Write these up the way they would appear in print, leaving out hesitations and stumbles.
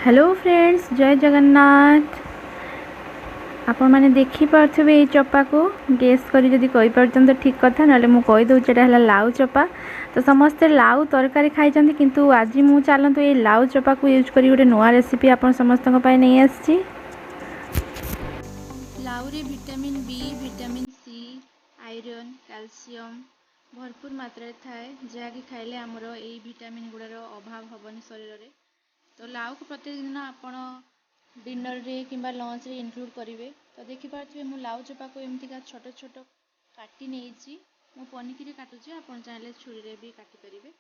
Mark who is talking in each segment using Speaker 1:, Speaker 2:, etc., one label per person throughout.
Speaker 1: Hello friends, जय जगन्नाथ। आपण मैंने देखिपे ये चपा को गेस करी जदि कही पार्छन तो ठीक कथा, ना मु कही दउछि एटा हला लाउ चपा। तो समस्ते लाउ तरकारी खाई किंतु आज मु चलतु ये लाउ चपा को यूज करी गोटे नुआ रेसिपी आपण समस्त नहीं आछि। लाउ रे vitamin B, vitamin C, iron, calcium भरपूर मात्रा थाए, जहाँकि खाइले आमर यही विटामिन गुड़ार अभाव हेनी शरीर में। तो लाउ को प्रत्येक दिन आपण डिनर रे किंबा लंच रे इंक्लूड करेंगे। तो देखिपे मु लाउ चपा को एमतीका छोट छोट काटी नहीं मु पनिकी काटुची, आपण चाहिए छुरी रे भी काटी परिबे।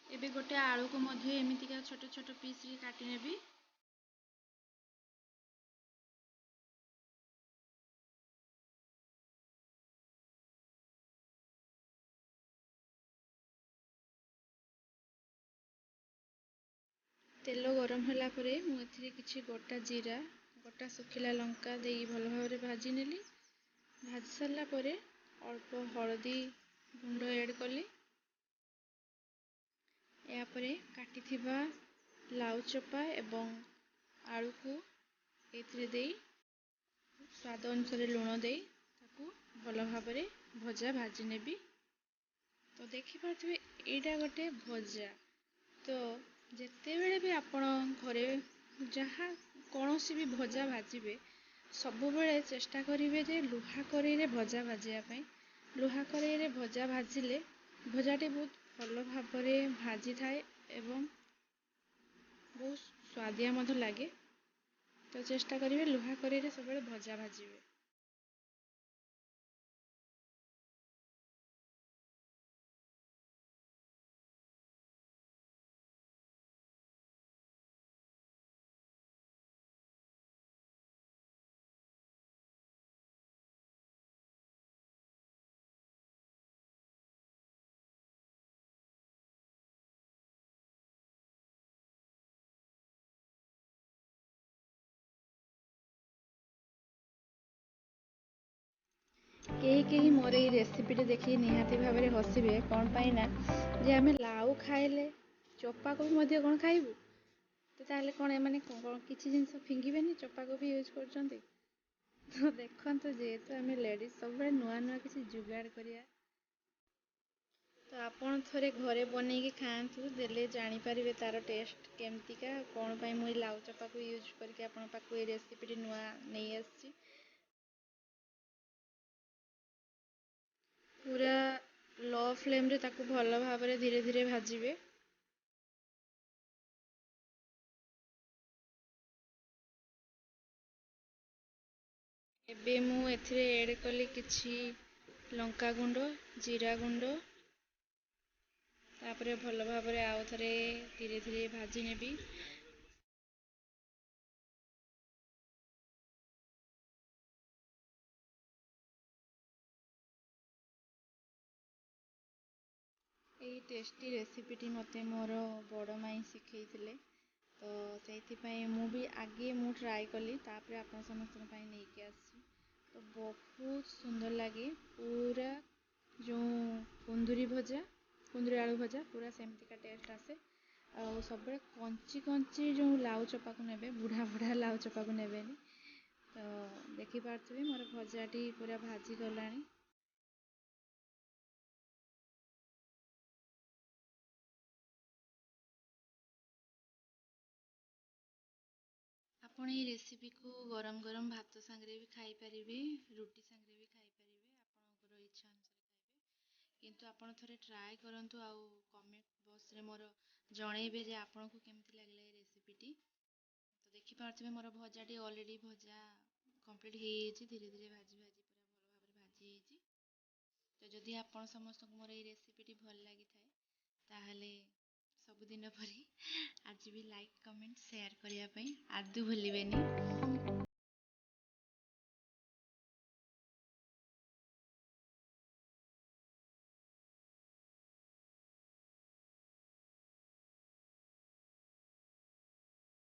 Speaker 1: एबे गोटे आलू को मध्य एमतीका छोट छोट पीस रे काटी नेबी। तेल गरम होला परे मु एथिरे किछि गोटा जीरा, गोटा सुखिला लंका देई भल भाव भाजी नेली। भाजी सारा परे अल्प हळदी गुंड ऐड कली। यापरे काटिथिबा लाउ चपा एवं आलू को एथिरे देई स्वाद अनुसार लुण देई ताकू भल भाव भजा भाजी नेबी। तो देखिपे एटा गोटे भजा। तो जितेबले भी आपण घरे जहाँ कौन सी भी भजा भाजबे सबु बेले चेष्टा करेंगे जे लुहा कड़े भजा भाजापी। लुहा कड़े भजा भाजिले भजाटी बहुत भल भाव भाजी थाए एवं बहुत स्वादिया लगे। तो चेष्टा करेंगे लुहा कड़े सब भजा भाजबे। कहीं मोर ये रेसिपी देखिए निहाती भाव में हसबे कौन पाइना जे आम लाउ खाइले चपा को भी कौन खाइबू। तो ताहले कौन एमाने किसी जिनस फिंगिबेनी, चपा को भी यूज करछन्ती। तो देखो जेहेतु आम लेडीज सब नुआ नुआ किसी जुगाड़ करिया। तो आपण थोड़े घरे बनईकी खातु, देले जानीपारे तार टेस्ट केमतीका कौन पाई मुई लाउ चपा को यूज करके आपण पाखु ये रेसिपी नुआ नहीं आसी। पूरा लो फ्लेम रे ताकू भल भाव धीरे धीरे भाजिबे। एबे मु एथिरे ऐड कली किछि लंका गुंड, जीरा गुंड, तापरे भल भाव आउ थरे धीरे धीरे भाजी नेबी। यही टेस्टी रेसिपीटी मते मोर बड़ माई शिखैथिले। तो से मु भी आगे मु ट्राए कली, तापरे आपन समस्त नहीं आसी। तो बहुत सुंदर लगे पूरा जो कुंदूरी भजा, कुंदूरी आलू भजा पूरा सेमती का टेस्ट आसे। और सब कंची कंची जो लाउ चपा को नेबे, बुढ़ा बुढ़ा लाउ चपा को नेबेनी। तो देखि पार्थिबे मोर भजाटी पूरा भाजी गलानी। आपण ये रेसिपी को गरम गरम भात सांगरे भी खाई परिबे, रुटी सांगरे भी खाई परिबे, आपनकर इच्छा अनुसार खाइबे। किंतु आपण थोड़े ट्राए करंतु आउ कमेंट बॉक्स रे मोर जणैबे जे आपनको केमती लागला ये रेसिपीटी। तो देखि पार्थिबे मोर भजाटी ऑलरेडी भजा कंप्लीट हो जाइए, धीरे धीरे भाजी भाजी पूरा भल भाव भाजी जाइए। तो जदि आपण समस्त मोर ये रेसिपीटी भल लगी थाए ताहले सबुदिन परी आज भी लाइक कमेंट शेयर करने आदु भूलिबेनी।